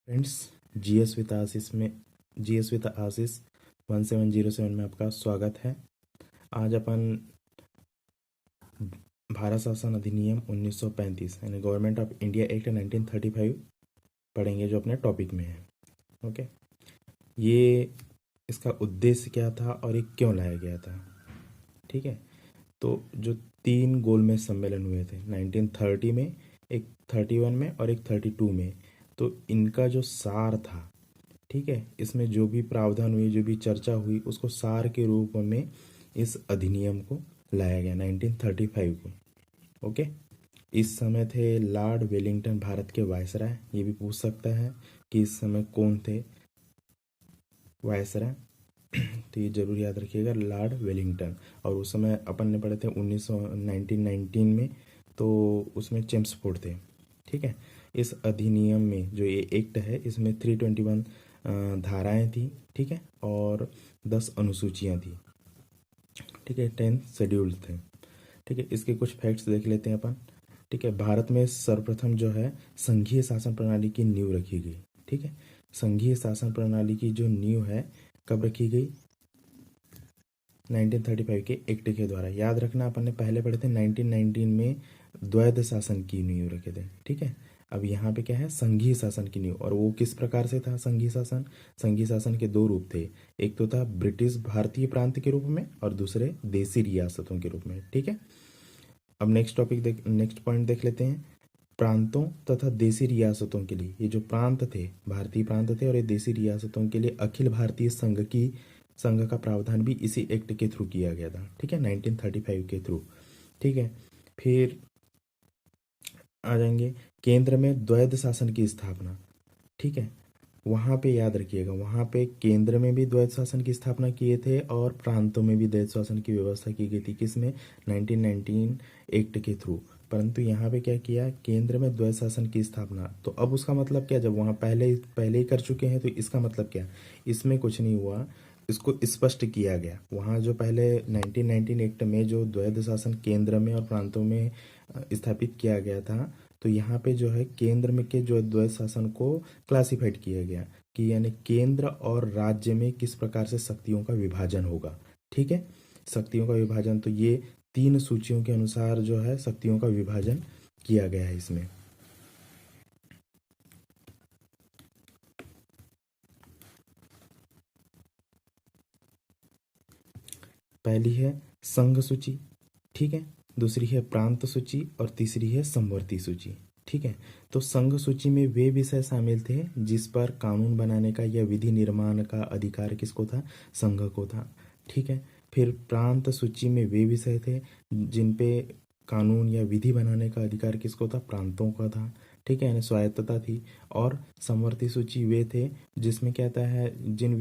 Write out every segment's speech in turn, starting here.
Friends, GS with आशीष 1707 में आपका स्वागत है। आज अपन भारत शासन अधिनियम 1935 यानी गवर्नमेंट ऑफ इंडिया एक्ट 1935 पढ़ेंगे, जो अपने टॉपिक में है। ओके, ये इसका उद्देश्य क्या था और ये क्यों लाया गया था। ठीक है, तो जो 3 गोलमेज सम्मेलन हुए थे 1930 में, एक 31 में और एक 32 में, तो इनका जो सार था, ठीक है, इसमें जो भी प्रावधान हुई, जो भी चर्चा हुई, उसको सार के रूप में इस अधिनियम को लाया गया 1935 को। ओके, इस समय थे लॉर्ड वेलिंगटन भारत के वायसराय। ये भी पूछ सकता है कि इस समय कौन थे वायसराय, तो ये जरूर याद रखिएगा, लॉर्ड वेलिंगटन। और उस समय अपन ने पढ़े थे 1919 में, तो उसमें चेम्सफोर्ड थे। ठीक है, इस अधिनियम में जो ये एक्ट है, इसमें 321 धाराएं थी। ठीक है, और 10 अनुसूचियां थी। ठीक है, 10 शेड्यूल थे। ठीक है, इसके कुछ फैक्ट्स देख लेते हैं अपन। ठीक है, भारत में सर्वप्रथम जो है संघीय शासन प्रणाली की नींव रखी गई। ठीक है, संघीय शासन प्रणाली की जो नींव है कब रखी गई? 1935 के एक्ट के द्वारा। याद रखना, अपन ने पहले पढ़े थे 1919 में द्वैध शासन की नींव रखे थे। ठीक है, अब यहाँ पे क्या है? संघीय शासन की नींव। और वो किस प्रकार से था संघीय शासन? संघीय शासन के 2 रूप थे, एक तो था ब्रिटिश भारतीय प्रांत के रूप में और दूसरे देसी रियासतों के रूप में। ठीक है, अब नेक्स्ट पॉइंट देख लेते हैं। प्रांतों तथा देसी रियासतों के लिए, ये जो प्रांत थे, भारतीय प्रांत थे, और ये देसी रियासतों के लिए अखिल भारतीय संघ का प्रावधान भी इसी एक्ट के थ्रू किया गया था। ठीक है, 1935 के थ्रू। ठीक है, फिर आ जाएंगे केंद्र में द्वैध शासन की स्थापना। ठीक है, वहाँ पे याद रखिएगा, वहाँ पे केंद्र में भी द्वैध शासन की स्थापना किए थे और प्रांतों में भी द्वैध शासन की व्यवस्था की गई थी। किसमें? 1919 एक्ट के थ्रू। परंतु यहाँ पे क्या किया? केंद्र में द्वैध शासन की स्थापना। तो अब उसका मतलब क्या? जब वहाँ पहले ही कर चुके हैं, तो इसका मतलब क्या? इसमें कुछ नहीं हुआ, इसको स्पष्ट किया गया। वहाँ जो पहले 1919 एक्ट में जो द्वैध शासन केंद्र में और प्रांतों में स्थापित किया गया था, तो यहाँ पे जो है केंद्र में के जो द्वैध शासन को क्लासिफाइड किया गया कि यानी केंद्र और राज्य में किस प्रकार से शक्तियों का विभाजन होगा। ठीक है, शक्तियों का विभाजन, तो ये 3 सूचियों के अनुसार जो है शक्तियों का विभाजन किया गया है इसमें। पहली है संघ सूची, ठीक है, दूसरी है प्रांत सूची और तीसरी है समवर्ती सूची। ठीक है, तो संघ सूची में वे विषय शामिल थे जिस पर कानून बनाने का या विधि निर्माण का अधिकार किसको था? संघ को था। ठीक है, फिर प्रांत सूची में वे विषय थे जिन पे कानून या विधि बनाने का अधिकार किसको था? प्रांतों का था। ठीक है, यानी स्वायत्तता थी। और समवर्ती सूची वे थे जिसमें कहता है, इन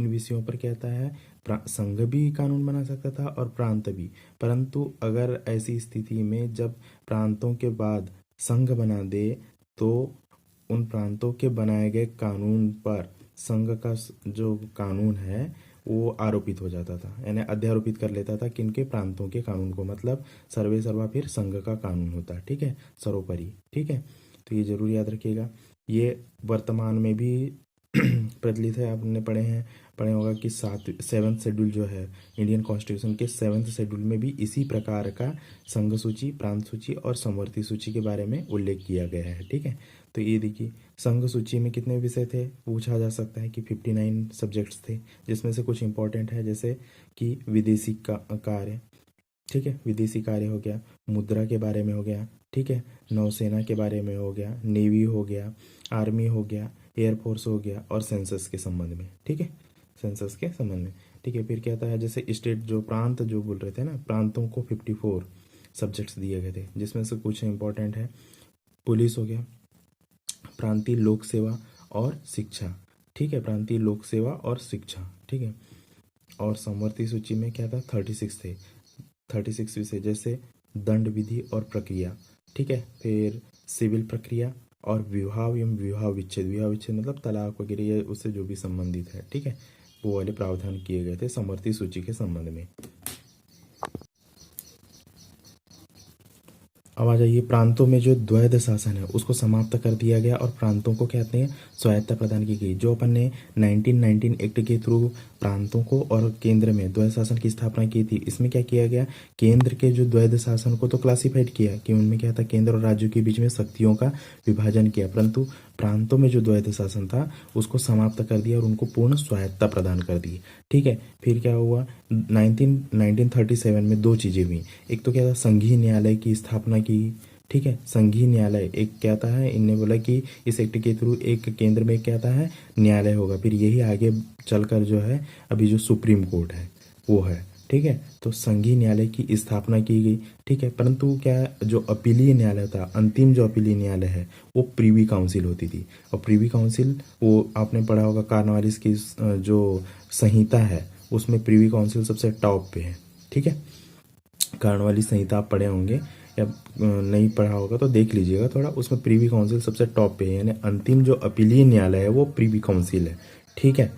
विषयों पर कहता है संघ भी कानून बना सकता था और प्रांत भी। परंतु अगर ऐसी स्थिति में जब प्रांतों के बाद संघ बना दे, तो उन प्रांतों के बनाए गए कानून पर संघ का जो कानून है वो आरोपित हो जाता था, यानी अध्यारोपित कर लेता था किनके? प्रांतों के कानून को। मतलब सर्वे सर्वा फिर संघ का कानून होता है। ठीक है, सर्वोपरि। ठीक है, तो ये जरूर याद रखिएगा। ये वर्तमान में भी प्रचलित है। आपने पढ़े होगा कि 7वें शेड्यूल जो है इंडियन कॉन्स्टिट्यूशन के 7वें शेड्यूल में भी इसी प्रकार का संघ सूची, प्रांत सूची और समवर्ती सूची के बारे में उल्लेख किया गया है। ठीक है, तो ये देखिए, संघ सूची में कितने विषय थे? पूछा जा सकता है कि 59 सब्जेक्ट्स थे, जिसमें से कुछ इंपॉर्टेंट है, जैसे कि विदेशी कार्य। ठीक है, विदेशी कार्य हो गया, मुद्रा के बारे में हो गया। ठीक है, नौसेना के बारे में हो गया, नेवी हो गया, आर्मी हो गया, एयरफोर्स हो गया, और सेंसस के संबंध में। ठीक है, सेंसस के संबंध में। ठीक है, फिर क्या आता है, जैसे स्टेट जो प्रांत जो बोल रहे थे ना, प्रांतों को 54 सब्जेक्ट्स दिए गए थे, जिसमें से कुछ इंपॉर्टेंट है। पुलिस हो गया, प्रांतीय लोक सेवा और शिक्षा। ठीक है, प्रांतीय लोक सेवा और शिक्षा। ठीक है, और समवर्ती सूची में क्या था? 36 थे, 36 विषय, जैसे दंड विधि और प्रक्रिया। ठीक है, फिर सिविल प्रक्रिया और विवाह एवं विवाह विच्छेद। विवाह विच्छेद मतलब तलाक वगैरह, ये उससे जो भी संबंधित है। ठीक है, वो वाले प्रावधान किए गए थे समवर्ती सूची के संबंध में। अब आ जाइए, प्रांतों में जो द्वैध शासन है उसको समाप्त कर दिया गया और प्रांतों को कहते हैं स्वायत्तता प्रदान की गई। जो अपन ने 1919 एक्ट के थ्रू प्रांतों को और केंद्र में द्वैध शासन की स्थापना की थी, इसमें क्या किया गया, केंद्र के जो द्वैध शासन को तो क्लासिफाइड किया कि उनमें क्या था, केंद्र और राज्यों के बीच में शक्तियों का विभाजन किया, परंतु प्रांतों में जो द्वैध शासन था उसको समाप्त कर दिया और उनको पूर्ण स्वायत्तता प्रदान कर दी। ठीक है, फिर क्या हुआ, 1937 में दो चीज़ें हुई। एक तो क्या था, संघीय न्यायालय की स्थापना की। ठीक है, संघीय न्यायालय एक क्या था है, इनने बोला कि इस एक्ट के थ्रू एक केंद्र में क्या था है, न्यायालय होगा। फिर यही आगे चलकर जो है अभी जो सुप्रीम कोर्ट है वो है। ठीक है, तो संघीय न्यायालय की स्थापना की गई। ठीक है, परंतु क्या, जो अपीलीय न्यायालय था, अंतिम जो अपीलीय न्यायालय है वो प्रीवी काउंसिल होती थी। और प्रीवी काउंसिल वो आपने पढ़ा होगा, कार्नवालिस की जो संहिता है उसमें प्रीवी काउंसिल सबसे टॉप पे है। ठीक है, कार्नवालिस संहिता आप पढ़े होंगे या नहीं पढ़ा होगा तो देख लीजिएगा थोड़ा, उसमें प्रीवी काउंसिल सबसे टॉप पे है, यानी अंतिम जो अपीलीय न्यायालय है वो प्रीवी काउंसिल है। ठीक है,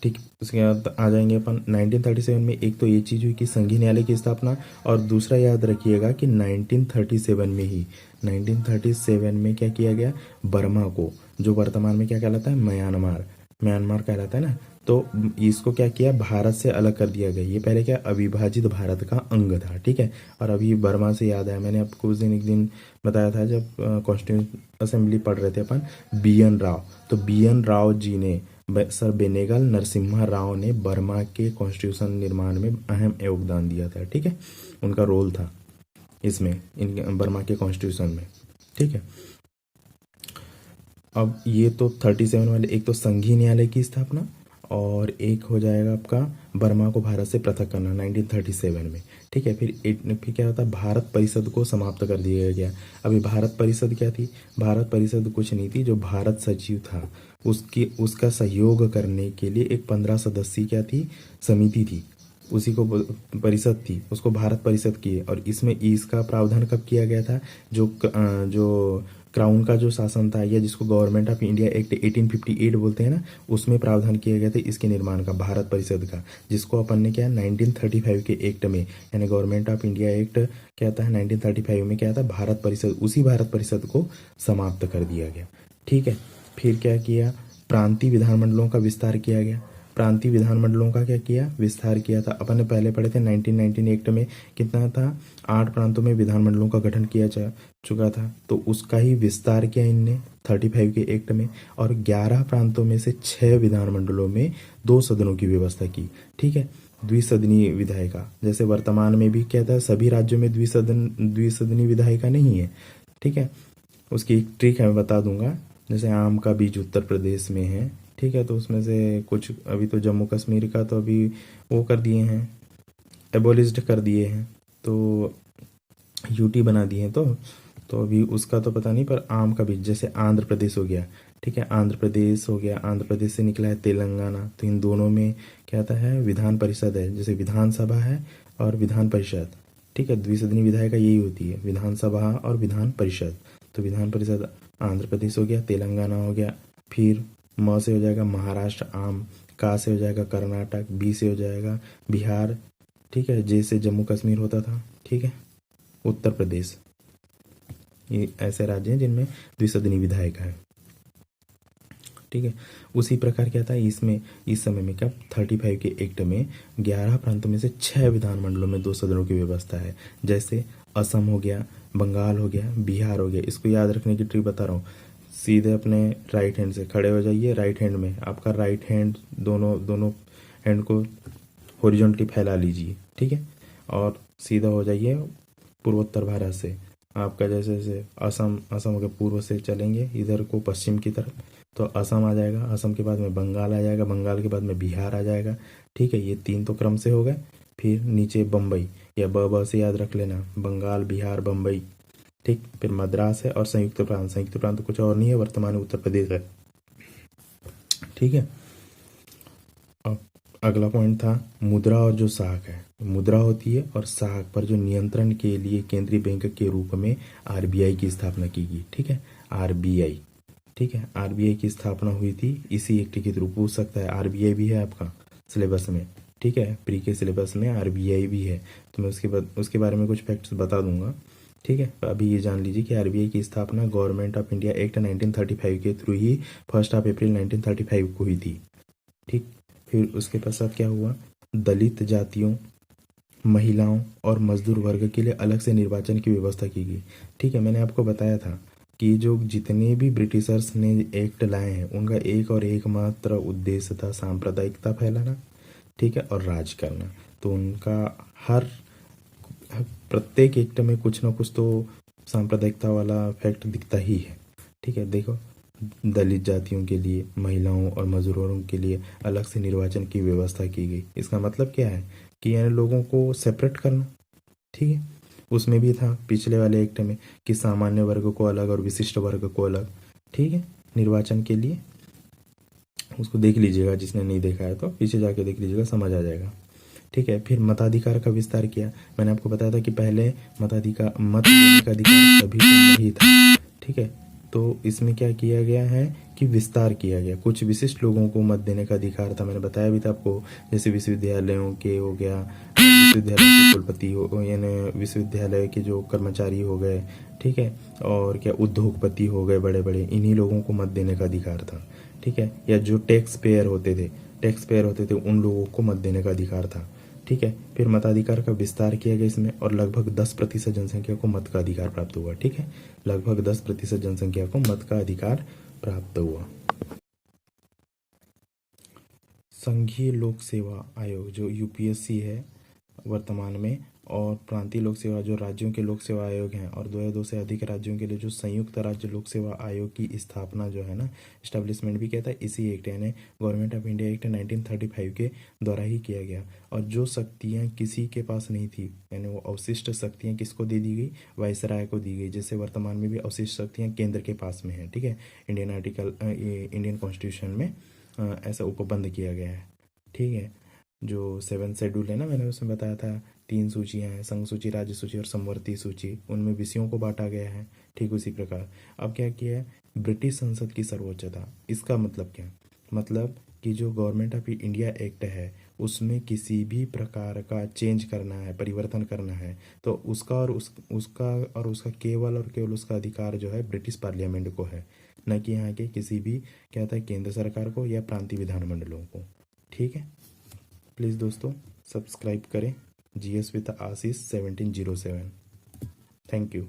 ठीक, उसके बाद आ जाएंगे अपन 1937 में। एक तो ये चीज़ हुई कि संघीय न्यायालय की स्थापना, और दूसरा याद रखिएगा कि 1937 में ही 1937 में क्या किया गया, बर्मा को, जो वर्तमान में क्या कहलाता है, म्यांमार, म्यांमार कहलाता है ना, तो इसको क्या किया, भारत से अलग कर दिया गया। ये पहले क्या, अविभाजित भारत का अंग था। ठीक है, और अभी बर्मा से याद आया, मैंने आपको उस दिन एक दिन बताया था जब कॉन्स्टिट्यूशन असेंबली पढ़ रहे थे अपन, BN राव, तो BN राव जी ने, सर बेनेगल नरसिम्हा राव ने बर्मा के कॉन्स्टिट्यूशन निर्माण में अहम योगदान दिया था। ठीक है, उनका रोल था इसमें, इन बर्मा के कॉन्स्टिट्यूशन में। ठीक है, अब ये तो 37 वाले, एक तो संघीय न्यायालय की स्थापना और एक हो जाएगा आपका बर्मा को भारत से पृथक करना 1937 में। ठीक है, फिर क्या होता है, भारत परिषद को समाप्त कर दिया गया। अभी भारत परिषद क्या थी, भारत परिषद कुछ नहीं थी, जो भारत सचिव था उसका सहयोग करने के लिए एक 15 सदस्यीय क्या थी, समिति थी, उसी को परिषद थी, उसको भारत परिषद की है। और इसमें इसका प्रावधान कब किया गया था, जो क्राउन का जो शासन था, या जिसको गवर्नमेंट ऑफ इंडिया एक्ट 1858 बोलते हैं ना, उसमें प्रावधान किया गया था इसके निर्माण का, भारत परिषद का, जिसको अपन ने क्या 1935 के एक्ट में, यानी गवर्नमेंट ऑफ इंडिया एक्ट क्या था 1935 में क्या था, भारत परिषद, उसी भारत परिषद को समाप्त कर दिया गया। ठीक है, फिर क्या किया, प्रांतीय विधानमंडलों का विस्तार किया गया। प्रांतीय विधानमंडलों का क्या किया, विस्तार किया था। अपन ने पहले पढ़े थे 1919 एक्ट में कितना था, 8 प्रांतों में विधानमंडलों का गठन किया जा चुका था, तो उसका ही विस्तार किया इनने 35 के एक्ट में, और 11 प्रांतों में से 6 विधानमंडलों में 2 सदनों की व्यवस्था की। ठीक है, द्विसदनीय विधायिका, जैसे वर्तमान में भी क्या था, सभी राज्यों में द्विसदनीय विधायिका नहीं है। ठीक है, उसकी एक ट्रिक है, मैं बता दूंगा। जैसे आम का बीज उत्तर प्रदेश में है, ठीक है, तो उसमें से कुछ, अभी तो जम्मू कश्मीर का तो अभी वो कर दिए हैं, एबोलिस्ड कर दिए हैं, तो यूटी बना दिए हैं, तो अभी उसका तो पता नहीं, पर आम का बीज, जैसे आंध्र प्रदेश हो गया। ठीक है, आंध्र प्रदेश हो गया, आंध्र प्रदेश से निकला है तेलंगाना, तो इन दोनों में क्या आता है, विधान परिषद है, जैसे विधानसभा है और विधान परिषद। ठीक है, द्विसदनीय विधायिका यही होती है, विधानसभा और विधान परिषद। तो विधान परिषद आंध्र प्रदेश हो गया, तेलंगाना हो गया, फिर म से हो जाएगा महाराष्ट्र, आम, का से हो जाएगा कर्नाटक, बी से हो जाएगा बिहार, ठीक है, जे से जम्मू कश्मीर होता था। ठीक है, उत्तर प्रदेश, ये ऐसे राज्य हैं जिनमें द्विसदनीय विधायिका है। ठीक है, उसी प्रकार क्या था इसमें, इस समय में क्या 35 के एक्ट में 11 प्रांतों में से 6 विधानमंडलों में 2 सदनों की व्यवस्था है। जैसे असम हो गया, बंगाल हो गया, बिहार हो गया। इसको याद रखने की ट्रिक बता रहा हूँ, सीधे अपने राइट हैंड से खड़े हो जाइए, राइट हैंड में आपका राइट हैंड, दोनों हैंड को हॉरिजॉन्टली फैला लीजिए। ठीक है, और सीधा हो जाइए पूर्वोत्तर भारत से, आपका जैसे असम के पूर्व से चलेंगे इधर को पश्चिम की तरफ, तो असम आ जाएगा, असम के बाद में बंगाल आ जाएगा, बंगाल के बाद में बिहार आ जाएगा। ठीक है, ये 3 तो क्रम से हो गए। फिर नीचे बम्बई, या ब से याद रख लेना, बंगाल, बिहार, बम्बई। ठीक, फिर मद्रास है और संयुक्त प्रांत कुछ और नहीं है, वर्तमान में उत्तर प्रदेश है। ठीक है, अब अगला पॉइंट था मुद्रा और जो साख है, मुद्रा होती है और साख पर जो नियंत्रण के लिए केंद्रीय बैंक के रूप में आरबीआई की स्थापना की गई। ठीक है, आरबीआई, ठीक है, आरबीआई की स्थापना हुई थी इसी एक्ट के थ्रू। पूछ सकता है, आरबीआई भी है आपका सिलेबस में, ठीक है, प्री के सिलेबस में आरबीआई भी है, तो मैं उसके बारे में कुछ फैक्ट्स बता दूंगा। ठीक है। अभी ये जान लीजिए कि आरबीआई की स्थापना गवर्नमेंट ऑफ इंडिया एक्ट 1935 के थ्रू ही 1 अप्रैल 1935 को हुई थी। ठीक। फिर उसके पश्चात क्या हुआ, दलित जातियों, महिलाओं और मजदूर वर्ग के लिए अलग से निर्वाचन की व्यवस्था की गई। ठीक है, मैंने आपको बताया था कि जो जितने भी ब्रिटिशर्स ने एक्ट लाए हैं उनका एक और एकमात्र उद्देश्य था सांप्रदायिकता फैलाना, ठीक है, और राज करना। तो उनका हर प्रत्येक एक्ट में कुछ ना कुछ तो सांप्रदायिकता वाला फैक्ट दिखता ही है। ठीक है, देखो, दलित जातियों के लिए, महिलाओं और मजदूरों के लिए अलग से निर्वाचन की व्यवस्था की गई। इसका मतलब क्या है कि यानी लोगों को सेपरेट करना। ठीक है, उसमें भी था पिछले वाले एक्ट में कि सामान्य वर्ग को अलग और विशिष्ट वर्ग को अलग। ठीक है, निर्वाचन के लिए उसको देख लीजिएगा, जिसने नहीं देखा है तो पीछे जाके देख लीजिएगा, समझ आ जाएगा। ठीक है, फिर मताधिकार का विस्तार किया। मैंने आपको बताया था कि पहले मत देने का अधिकार सभी को नहीं था। ठीक है, तो इसमें क्या किया गया है कि विस्तार किया गया, कुछ विशिष्ट लोगों को मत देने का अधिकार था। मैंने बताया भी था आपको, जैसे विश्वविद्यालयों के हो गया, विश्वविद्यालय के कुलपति हो, यानी विश्वविद्यालय के जो कर्मचारी हो गए, ठीक है, और क्या उद्योगपति हो गए बड़े बड़े, इन्हीं लोगों को मत देने का अधिकार था। ठीक है, या जो टैक्स पेयर होते थे उन लोगों को मत देने का अधिकार था। ठीक है, फिर मताधिकार का विस्तार किया गया इसमें, और लगभग 10% जनसंख्या को मत का अधिकार प्राप्त हुआ। ठीक है, लगभग 10% जनसंख्या को मत का अधिकार प्राप्त हुआ। संघीय लोक सेवा आयोग जो यूपीएससी है वर्तमान में, और प्रांतीय लोक सेवा जो राज्यों के लोक सेवा आयोग हैं, और 2 या 2 से अधिक राज्यों के लिए जो संयुक्त राज्य लोक सेवा आयोग की स्थापना जो है ना, इस्टेब्लिशमेंट भी कहता है इसी एक्ट यानी गवर्नमेंट ऑफ इंडिया एक्ट 1935 के द्वारा ही किया गया। और जो शक्तियां किसी के पास नहीं थी, यानी वो अवशिष्ट शक्तियां किसको दे दी गई, वायसराय को दी गई। जैसे वर्तमान में भी अवशिष्ट शक्तियां केंद्र के पास में है। ठीक है, इंडियन कॉन्स्टिट्यूशन में ऐसा उपबंध किया गया है। ठीक है, जो 7 शेड्यूल है ना, मैंने उसमें बताया था 3 सूचियां हैं, संघ सूची, राज्य सूची और समवर्ती सूची, उनमें विषयों को बांटा गया है। ठीक उसी प्रकार अब क्या किया है, ब्रिटिश संसद की सर्वोच्चता। इसका मतलब क्या, मतलब कि जो गवर्नमेंट ऑफ इंडिया एक्ट है उसमें किसी भी प्रकार का चेंज करना है, परिवर्तन करना है, तो उसका केवल और केवल उसका अधिकार जो है ब्रिटिश पार्लियामेंट को है, न कि यहाँ के किसी भी क्या था केंद्र सरकार को या प्रांतीय विधानमंडलों को। ठीक है, प्लीज़ दोस्तों सब्सक्राइब करें GS with Ashish 1707। Thank you.